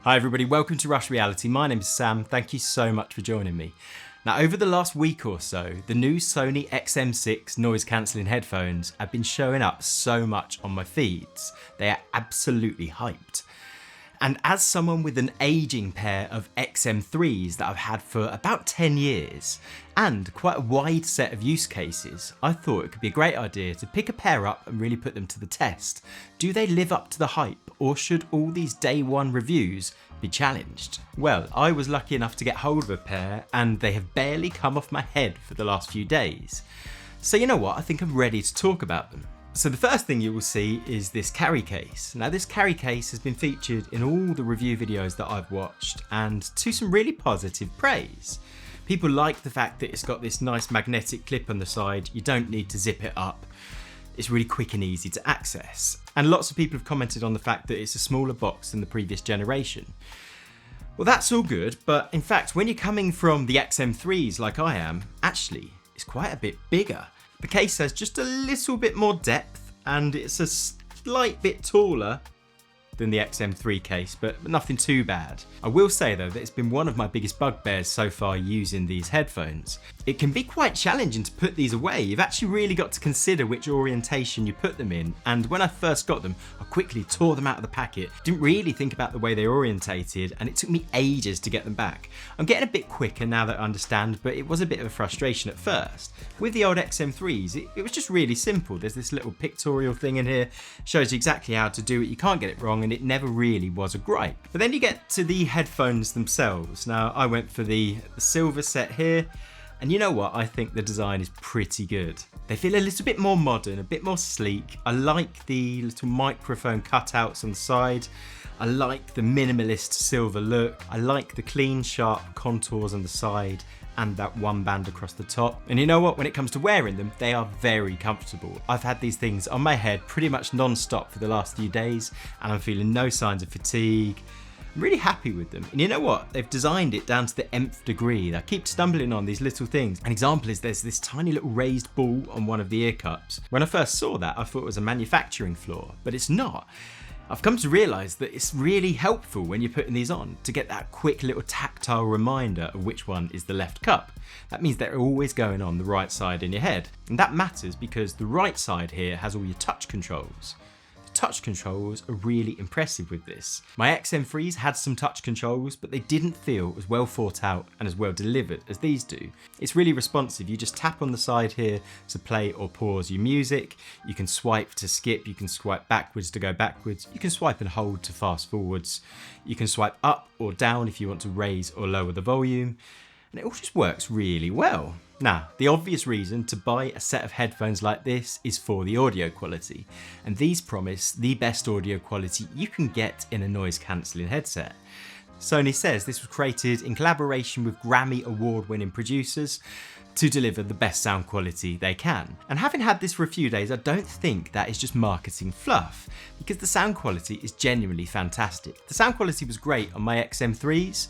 Hi everybody, welcome to Rush Reality. My name is Sam, thank you so much for joining me. Now over the last week or so, the new Sony XM6 noise cancelling headphones have been showing up so much on my feeds. They are absolutely hyped. And as someone with an ageing pair of XM3s that I've had for about 10 years, and quite a wide set of use cases, I thought it could be a great idea to pick a pair up and really put them to the test. Do they live up to the hype, or should all these day one reviews be challenged? Well, I was lucky enough to get hold of a pair, and they have barely come off my head for the last few days. So you know what, I think I'm ready to talk about them. So the first thing you will see is this carry case. Now this carry case has been featured in all the review videos that I've watched, and to some really positive praise. People like the fact that it's got this nice magnetic clip on the side, you don't need to zip it up. It's really quick and easy to access. And lots of people have commented on the fact that it's a smaller box than the previous generation. Well, that's all good, but in fact when you're coming from the XM3s like I am, actually it's quite a bit bigger. The case has just a little bit more depth and it's a slight bit taller than the XM3 case, but nothing too bad. I will say though that it's been one of my biggest bugbears so far using these headphones. It can be quite challenging to put these away. You've actually really got to consider which orientation you put them in, and when I first got them I quickly tore them out of the packet, didn't really think about the way they orientated, and it took me ages to get them back. I'm getting a bit quicker now that I understand, but it was a bit of a frustration at first. With the old XM3s it was just really simple. There's this little pictorial thing in here, shows you exactly how to do it, you can't get it wrong, and it never really was a gripe. But then you get to the headphones themselves. Now I went for the silver set here, and you know what, I think the design is pretty good. They feel a little bit more modern, a bit more sleek. I like the little microphone cutouts on the side. I like the minimalist silver look. I like the clean, sharp contours on the side and that one band across the top. And you know what, when it comes to wearing them, they are very comfortable. I've had these things on my head pretty much non-stop for the last few days, and I'm feeling no signs of fatigue. I'm really happy with them. And you know what? They've designed it down to the nth degree. I keep stumbling on these little things. An example is there's this tiny little raised ball on one of the ear cups. When I first saw that, I thought it was a manufacturing flaw, but it's not. I've come to realise that it's really helpful when you're putting these on to get that quick little tactile reminder of which one is the left cup. That means they're always going on the right side in your head. And that matters because the right side here has all your touch controls. Touch controls are really impressive with this. My XM3s had some touch controls, but they didn't feel as well thought out and as well delivered as these do. It's really responsive. You just tap on the side here to play or pause your music. You can swipe to skip, you can swipe backwards to go backwards, you can swipe and hold to fast forwards. You can swipe up or down if you want to raise or lower the volume. And it all just works really well. Now, the obvious reason to buy a set of headphones like this is for the audio quality, and these promise the best audio quality you can get in a noise cancelling headset. Sony says this was created in collaboration with Grammy award-winning producers to deliver the best sound quality they can. And having had this for a few days, I don't think that is just marketing fluff, because the sound quality is genuinely fantastic. The sound quality was great on my XM3s,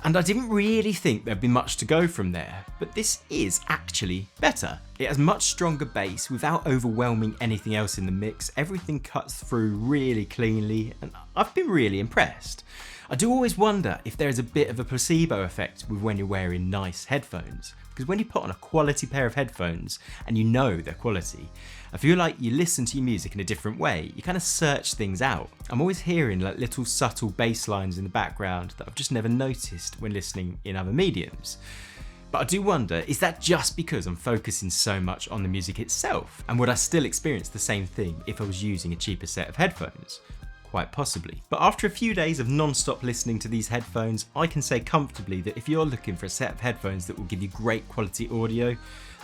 and I didn't really think there'd be much to go from there, but this is actually better. It has much stronger bass without overwhelming anything else in the mix. Everything cuts through really cleanly, and I've been really impressed. I do always wonder if there is a bit of a placebo effect with when you're wearing nice headphones, because when you put on a quality pair of headphones and you know they're quality, I feel like you listen to your music in a different way. You kind of search things out. I'm always hearing like little subtle bass lines in the background that I've just never noticed when listening in other mediums. But I do wonder, is that just because I'm focusing so much on the music itself? And would I still experience the same thing if I was using a cheaper set of headphones? Quite possibly. But after a few days of non-stop listening to these headphones, I can say comfortably that if you're looking for a set of headphones that will give you great quality audio,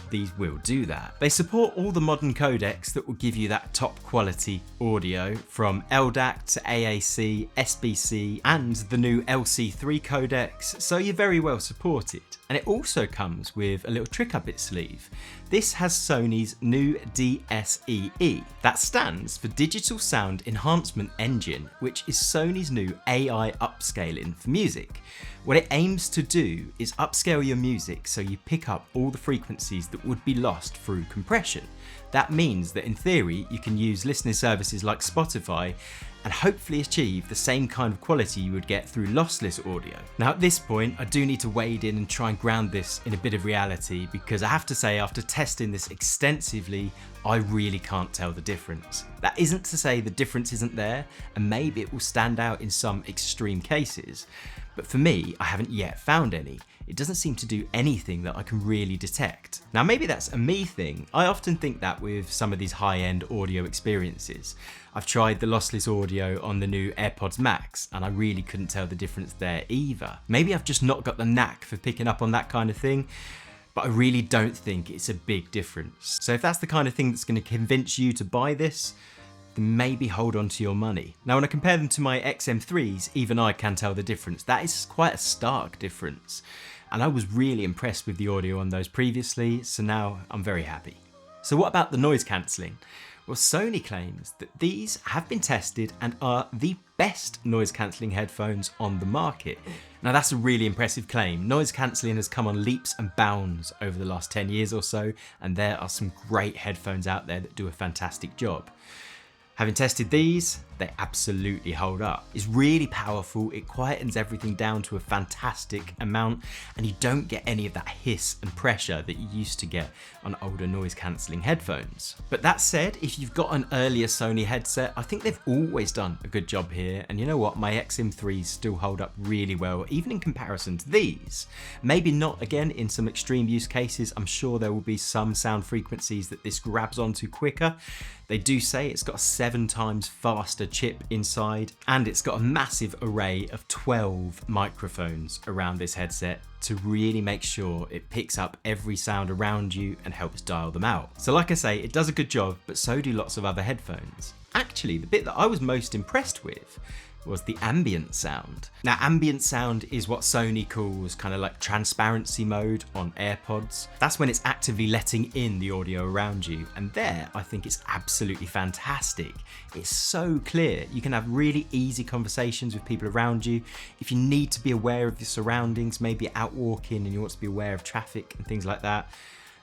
these will do that. They support all the modern codecs that will give you that top quality audio, from LDAC to AAC, SBC, and the new LC3 codecs, so you're very well supported. And it also comes with a little trick up its sleeve. This has Sony's new DSEE. That stands for Digital Sound Enhancement Engine, which is Sony's new AI upscaling for music. What it aims to do is upscale your music so you pick up all the frequencies that would be lost through compression. That means that in theory, you can use listening services like Spotify and hopefully achieve the same kind of quality you would get through lossless audio. Now at this point, I do need to wade in and try and ground this in a bit of reality, because I have to say, after testing this extensively, I really can't tell the difference. That isn't to say the difference isn't there, and maybe it will stand out in some extreme cases, but for me, I haven't yet found any. It doesn't seem to do anything that I can really detect. Now maybe that's a me thing. I often think that with some of these high-end audio experiences. I've tried the lossless audio on the new AirPods Max and I really couldn't tell the difference there either. Maybe I've just not got the knack for picking up on that kind of thing, but I really don't think it's a big difference. So if that's the kind of thing that's going to convince you to buy this, then maybe hold on to your money. Now when I compare them to my XM3s, even I can tell the difference. That is quite a stark difference. And I was really impressed with the audio on those previously, so now I'm very happy. So what about the noise cancelling? Well, Sony claims that these have been tested and are the best noise cancelling headphones on the market. Now that's a really impressive claim. Noise cancelling has come on leaps and bounds over the last 10 years or so, and there are some great headphones out there that do a fantastic job. Having tested these, they absolutely hold up. It's really powerful, it quietens everything down to a fantastic amount, and you don't get any of that hiss and pressure that you used to get on older noise cancelling headphones. But that said, if you've got an earlier Sony headset, I think they've always done a good job here, and you know what, my XM3s still hold up really well, even in comparison to these. Maybe not, again, in some extreme use cases. I'm sure there will be some sound frequencies that this grabs onto quicker. They do say it's got a 7 times faster chip inside, and it's got a massive array of 12 microphones around this headset to really make sure it picks up every sound around you and helps dial them out. So like I say, it does a good job, but so do lots of other headphones. Actually, the bit that I was most impressed with was the ambient sound. Now, ambient sound is what Sony calls kind of like transparency mode on AirPods. That's when it's actively letting in the audio around you, and there I think it's absolutely fantastic. It's so clear. You can have really easy conversations with people around you. If you need to be aware of your surroundings, maybe you're out walking and you want to be aware of traffic and things like that,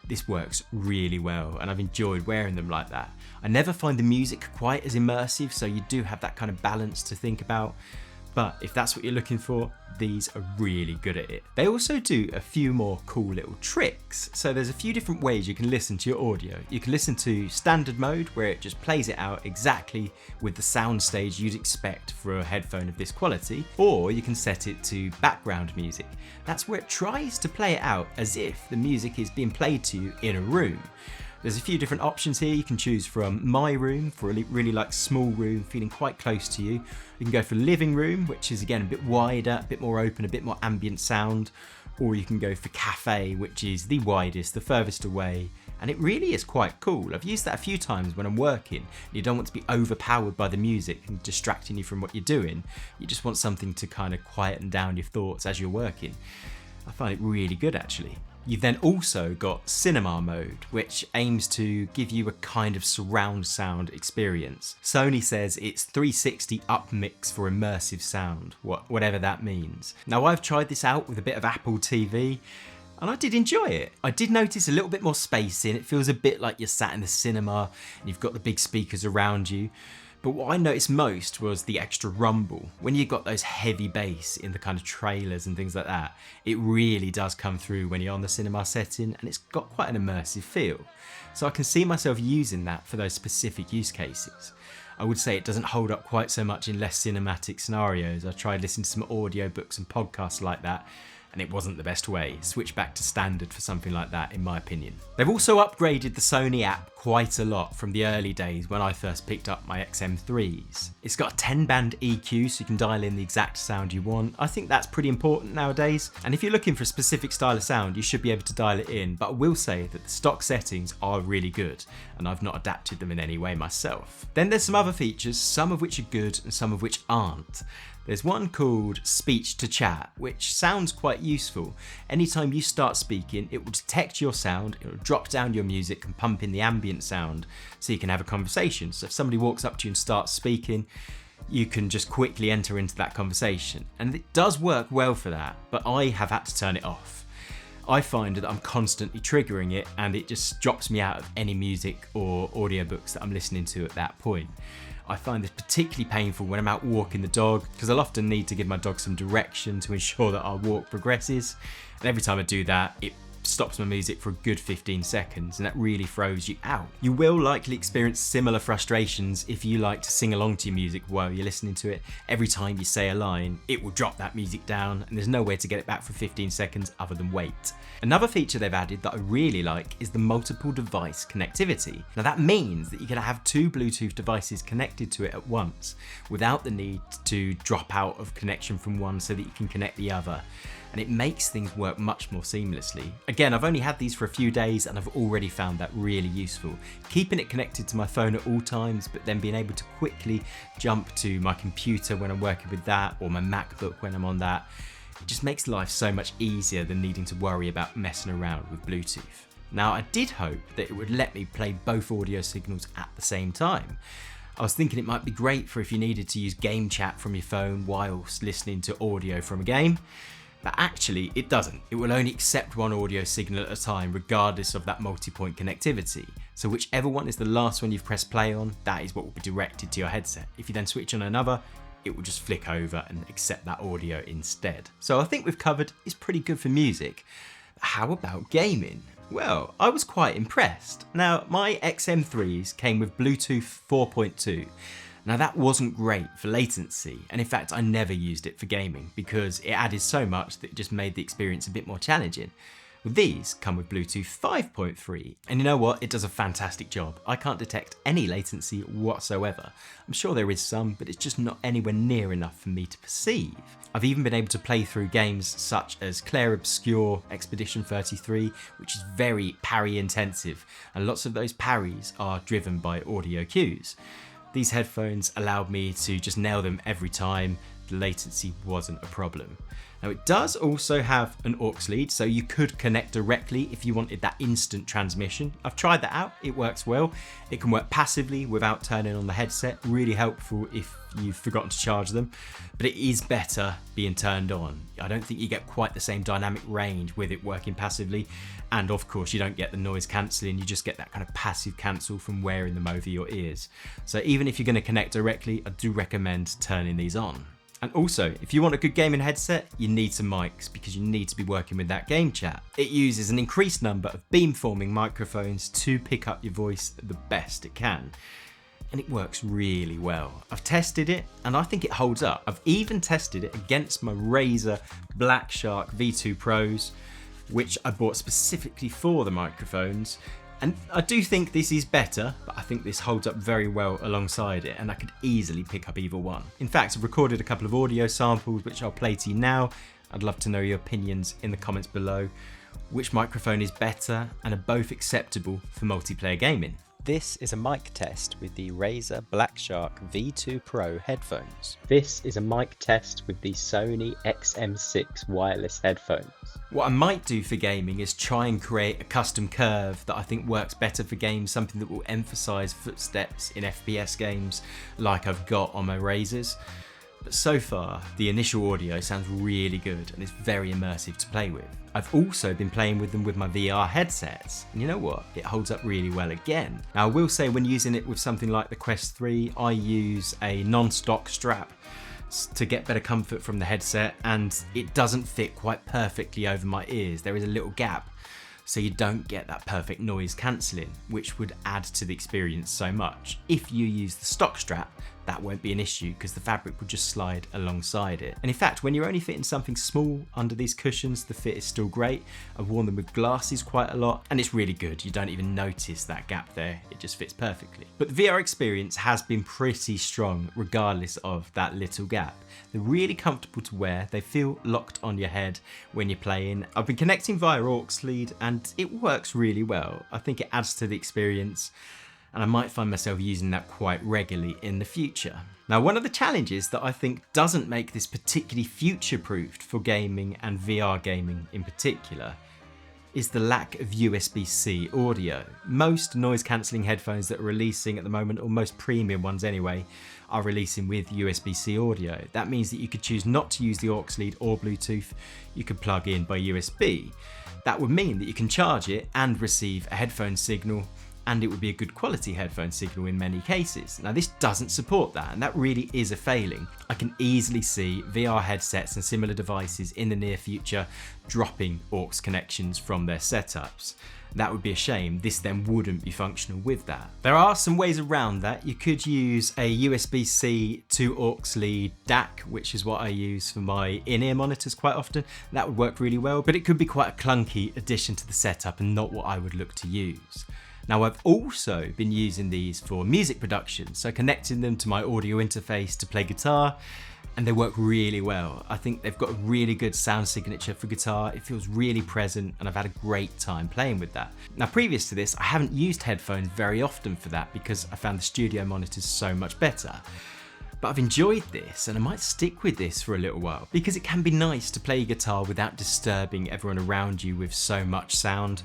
this works really well, and I've enjoyed wearing them like that. I never find the music quite as immersive, so you do have that kind of balance to think about. But if that's what you're looking for, these are really good at it. They also do a few more cool little tricks. So there's a few different ways you can listen to your audio. You can listen to standard mode, where it just plays it out exactly with the sound stage you'd expect for a headphone of this quality, or you can set it to background music. That's where it tries to play it out as if the music is being played to you in a room. There's a few different options here. You can choose from My Room for a really like small room, feeling quite close to you. You can go for Living Room, which is again a bit wider, a bit more open, a bit more ambient sound. Or you can go for Cafe, which is the widest, the furthest away. And it really is quite cool. I've used that a few times when I'm working. You don't want to be overpowered by the music and distracting you from what you're doing. You just want something to kind of quieten down your thoughts as you're working. I find it really good actually. You've then also got cinema mode, which aims to give you a kind of surround sound experience. Sony says it's 360 upmix for immersive sound, whatever that means. Now I've tried this out with a bit of Apple TV, and I did enjoy it. I did notice a little bit more space in it. It feels a bit like you're sat in the cinema and you've got the big speakers around you. But what I noticed most was the extra rumble. When you've got those heavy bass in the kind of trailers and things like that, it really does come through when you're on the cinema setting, and it's got quite an immersive feel. So I can see myself using that for those specific use cases. I would say it doesn't hold up quite so much in less cinematic scenarios. I tried listening to some audiobooks and podcasts like that, and it wasn't the best way. Switch back to standard for something like that, in my opinion. They've also upgraded the Sony app quite a lot from the early days when I first picked up my XM3s. It's got a 10-band EQ, so you can dial in the exact sound you want. I think that's pretty important nowadays. And if you're looking for a specific style of sound, you should be able to dial it in. But I will say that the stock settings are really good, and I've not adapted them in any way myself. Then there's some other features, some of which are good and some of which aren't. There's one called speech to chat, which sounds quite useful. Anytime you start speaking, it will detect your sound, it will drop down your music and pump in the ambient sound so you can have a conversation. So if somebody walks up to you and starts speaking, you can just quickly enter into that conversation. And it does work well for that, but I have had to turn it off. I find that I'm constantly triggering it and it just drops me out of any music or audiobooks that I'm listening to at that point. I find this particularly painful when I'm out walking the dog, because I'll often need to give my dog some direction to ensure that our walk progresses. And every time I do that, it stops my music for a good 15 seconds, and that really throws you out. You will likely experience similar frustrations if you like to sing along to your music while you're listening to it. Every time you say a line, it will drop that music down, and there's no way to get it back for 15 seconds other than wait. Another feature they've added that I really like is the multiple device connectivity. Now that means that you can have two Bluetooth devices connected to it at once without the need to drop out of connection from one so that you can connect the other. And it makes things work much more seamlessly. Again, I've only had these for a few days and I've already found that really useful. Keeping it connected to my phone at all times, but then being able to quickly jump to my computer when I'm working with that, or my MacBook when I'm on that, it just makes life so much easier than needing to worry about messing around with Bluetooth. Now, I did hope that it would let me play both audio signals at the same time. I was thinking it might be great for if you needed to use game chat from your phone whilst listening to audio from a game. But actually it doesn't. It will only accept one audio signal at a time regardless of that multi-point connectivity. So whichever one is the last one you've pressed play on, that is what will be directed to your headset. If you then switch on another, it will just flick over and accept that audio instead. So I think we've covered is pretty good for music. But how about gaming? Well, I was quite impressed. Now, my XM3s came with Bluetooth 4.2. Now that wasn't great for latency, and in fact I never used it for gaming because it added so much that it just made the experience a bit more challenging. Well, these come with Bluetooth 5.3, and you know what, it does a fantastic job. I can't detect any latency whatsoever. I'm sure there is some, but it's just not anywhere near enough for me to perceive. I've even been able to play through games such as Clair Obscur Expedition 33, which is very parry intensive, and lots of those parries are driven by audio cues. These headphones allowed me to just nail them every time. The latency wasn't a problem. Now it does also have an aux lead, so you could connect directly if you wanted that instant transmission. I've tried that out, it works well. It can work passively without turning on the headset, really helpful if you've forgotten to charge them, but it is better being turned on. I don't think you get quite the same dynamic range with it working passively, and of course you don't get the noise cancelling, you just get that kind of passive cancel from wearing them over your ears. So even if you're going to connect directly, I do recommend turning these on. And also, if you want a good gaming headset, you need some mics because you need to be working with that game chat. It uses an increased number of beamforming microphones to pick up your voice the best it can. And it works really well. I've tested it and I think it holds up. I've even tested it against my Razer Black Shark V2 Pros, which I bought specifically for the microphones. And I do think this is better, but I think this holds up very well alongside it, and I could easily pick up either one. In fact, I've recorded a couple of audio samples which I'll play to you now. I'd love to know your opinions in the comments below. Which microphone is better and are both acceptable for multiplayer gaming? This is a mic test with the Razer Black Shark V2 Pro headphones. This is a mic test with the Sony XM6 wireless headphones. What I might do for gaming is try and create a custom curve that I think works better for games, something that will emphasise footsteps in FPS games like I've got on my Razers. But so far, the initial audio sounds really good and it's very immersive to play with. I've also been playing with them with my VR headsets, and you know what? It holds up really well again. Now I will say when using it with something like the Quest 3, I use a non-stock strap to get better comfort from the headset, and it doesn't fit quite perfectly over my ears. There is a little gap, so you don't get that perfect noise cancelling, which would add to the experience so much. If you use the stock strap, that won't be an issue because the fabric will just slide alongside it. And in fact, when you're only fitting something small under these cushions, the fit is still great. I've worn them with glasses quite a lot and it's really good. You don't even notice that gap there. It just fits perfectly. But the VR experience has been pretty strong regardless of that little gap. They're really comfortable to wear. They feel locked on your head when you're playing. I've been connecting via aux lead and it works really well. I think it adds to the experience, and I might find myself using that quite regularly in the future. Now, one of the challenges that I think doesn't make this particularly future-proofed for gaming and VR gaming in particular is the lack of USB-C audio. Most noise cancelling headphones that are releasing at the moment, or most premium ones anyway, are releasing with USB-C audio. That means that you could choose not to use the aux lead or Bluetooth, you could plug in by USB. That would mean that you can charge it and receive a headphone signal, and it would be a good quality headphone signal in many cases. Now this doesn't support that, and that really is a failing. I can easily see VR headsets and similar devices in the near future dropping aux connections from their setups. That would be a shame. This then wouldn't be functional with that. There are some ways around that. You could use a USB-C to aux lead DAC, which is what I use for my in-ear monitors quite often. That would work really well, but it could be quite a clunky addition to the setup and not what I would look to use. Now I've also been using these for music production, so connecting them to my audio interface to play guitar, and they work really well. I think they've got a really good sound signature for guitar. It feels really present, and I've had a great time playing with that. Now previous to this, I haven't used headphones very often for that because I found the studio monitors so much better. But I've enjoyed this, and I might stick with this for a little while because it can be nice to play guitar without disturbing everyone around you with so much sound.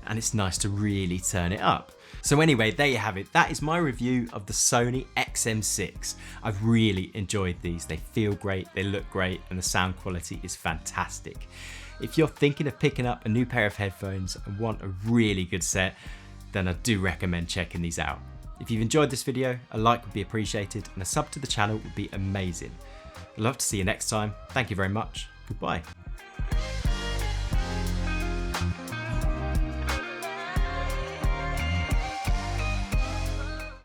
And it's nice to really turn it up. So anyway, there you have it. That is my review of the Sony XM6. I've really enjoyed these. They feel great, they look great, and the sound quality is fantastic. If you're thinking of picking up a new pair of headphones and want a really good set, then I do recommend checking these out. If you've enjoyed this video, a like would be appreciated, and a sub to the channel would be amazing. I'd love to see you next time. Thank you very much. Goodbye.